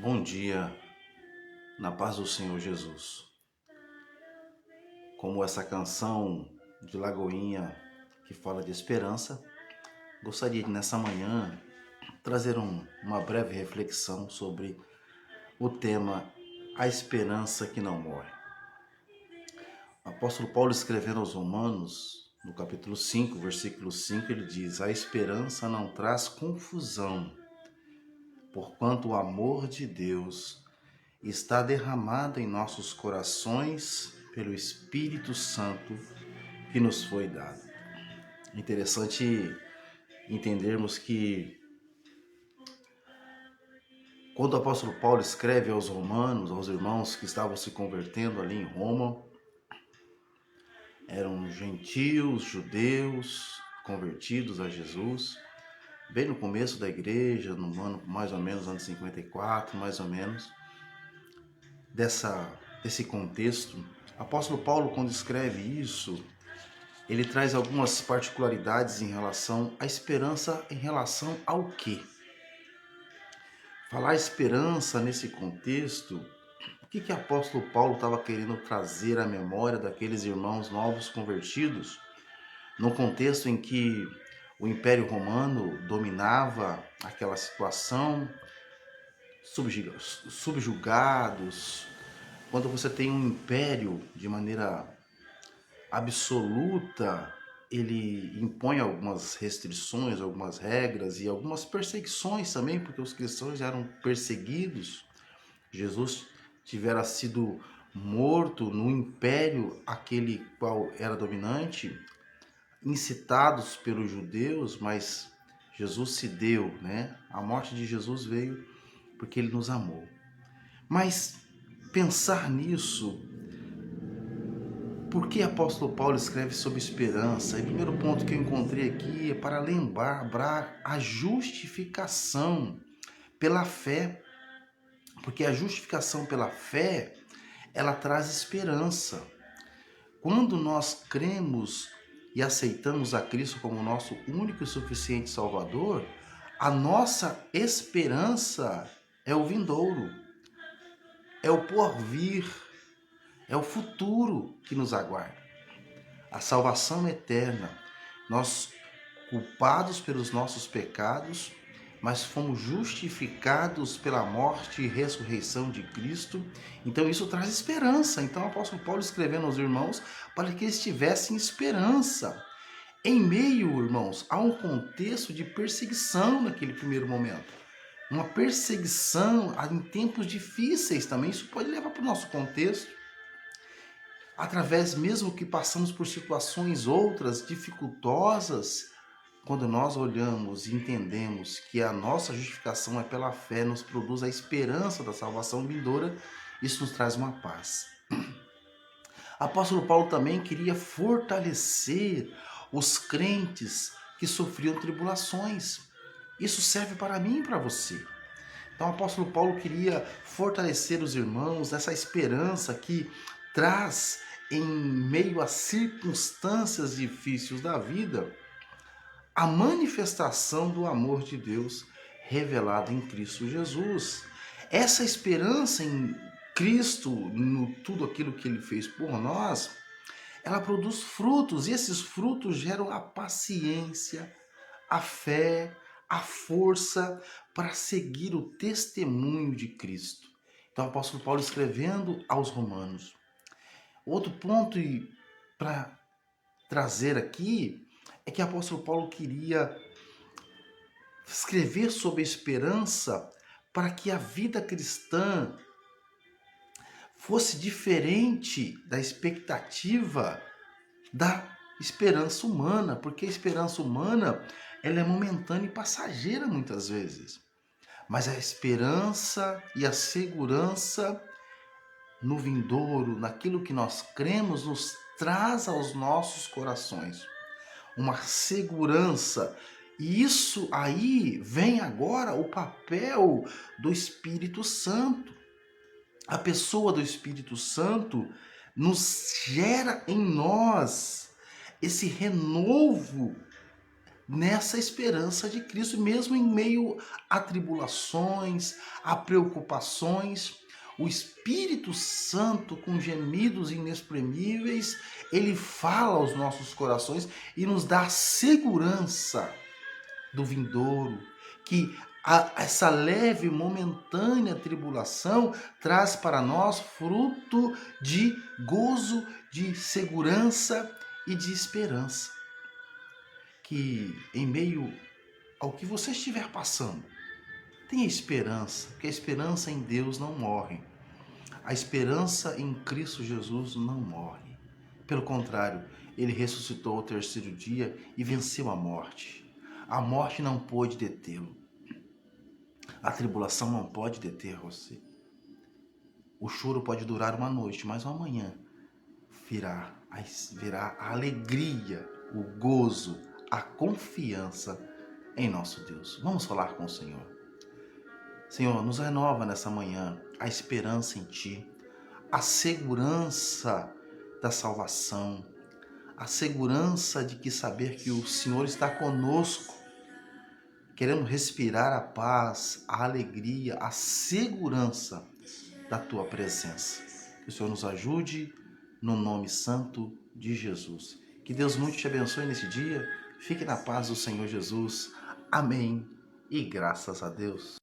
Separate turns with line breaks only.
Bom dia, na paz do Senhor Jesus. Como essa canção de Lagoinha que fala de esperança, gostaria de nessa manhã trazer uma breve reflexão sobre o tema A Esperança que Não Morre. O apóstolo Paulo, escrevendo aos Romanos, no capítulo 5, versículo 5, ele diz: A esperança não traz confusão, porquanto o amor de Deus está derramado em nossos corações pelo Espírito Santo que nos foi dado. É interessante entendermos que quando o apóstolo Paulo escreve aos romanos, aos irmãos que estavam se convertendo ali em Roma, eram gentios, judeus, convertidos a Jesus, bem no começo da igreja, no ano mais ou menos, ano 54, mais ou menos, desse contexto. O apóstolo Paulo, quando escreve isso, ele traz algumas particularidades em relação à esperança, em relação ao quê? Falar esperança nesse contexto, o que o apóstolo Paulo estava querendo trazer à memória daqueles irmãos novos convertidos, no contexto em que o Império Romano dominava aquela situação, subjugados. Quando você tem um império de maneira absoluta, ele impõe algumas restrições, algumas regras e algumas perseguições também, porque os cristãos eram perseguidos. Jesus tivera sido morto no império aquele qual era dominante, incitados pelos judeus, mas Jesus se deu, né? A morte de Jesus veio porque ele nos amou. Mas pensar nisso, por que o apóstolo Paulo escreve sobre esperança? E o primeiro ponto que eu encontrei aqui é para lembrar a justificação pela fé. Porque a justificação pela fé, ela traz esperança. Quando nós cremos e aceitamos a Cristo como nosso único e suficiente Salvador, a nossa esperança é o vindouro, é o porvir, é o futuro que nos aguarda. A salvação eterna. Nós, culpados pelos nossos pecados, mas fomos justificados pela morte e ressurreição de Cristo. Então isso traz esperança. Então o apóstolo Paulo escrevendo aos irmãos para que eles tivessem esperança. Em meio, irmãos, a um contexto de perseguição naquele primeiro momento. Uma perseguição em tempos difíceis também. Isso pode levar para o nosso contexto. Através mesmo que passamos por situações outras dificultosas, quando nós olhamos e entendemos que a nossa justificação é pela fé, nos produz a esperança da salvação vindoura, isso nos traz uma paz. Apóstolo Paulo também queria fortalecer os crentes que sofriam tribulações. Isso serve para mim e para você. Então o apóstolo Paulo queria fortalecer os irmãos, essa esperança que traz em meio a circunstâncias difíceis da vida, a manifestação do amor de Deus revelado em Cristo Jesus. Essa esperança em Cristo, no tudo aquilo que ele fez por nós, ela produz frutos, e esses frutos geram a paciência, a fé, a força para seguir o testemunho de Cristo. Então, o apóstolo Paulo escrevendo aos Romanos. Outro ponto para trazer aqui é que o apóstolo Paulo queria escrever sobre a esperança para que a vida cristã fosse diferente da expectativa da esperança humana, porque a esperança humana ela é momentânea e passageira muitas vezes. Mas a esperança e a segurança no vindouro, naquilo que nós cremos, nos traz aos nossos corações uma segurança. E isso aí vem agora o papel do Espírito Santo. A pessoa do Espírito Santo nos gera em nós esse renovo nessa esperança de Cristo, mesmo em meio a tribulações, a preocupações. O Espírito Santo, com gemidos inexprimíveis, ele fala aos nossos corações e nos dá segurança do vindouro, que essa leve, momentânea tribulação traz para nós fruto de gozo, de segurança e de esperança. Que em meio ao que você estiver passando, tenha esperança, porque a esperança em Deus não morre. A esperança em Cristo Jesus não morre. Pelo contrário, ele ressuscitou ao terceiro dia e venceu a morte. A morte não pôde detê-lo. A tribulação não pode deter você. O choro pode durar uma noite, mas amanhã virá a alegria, o gozo, a confiança em nosso Deus. Vamos falar com o Senhor. Senhor, nos renova nessa manhã a esperança em Ti, a segurança da salvação, a segurança de que saber que o Senhor está conosco. Queremos respirar a paz, a alegria, a segurança da Tua presença. Que o Senhor nos ajude no nome santo de Jesus. Que Deus muito te abençoe nesse dia. Fique na paz do Senhor Jesus. Amém. E graças a Deus.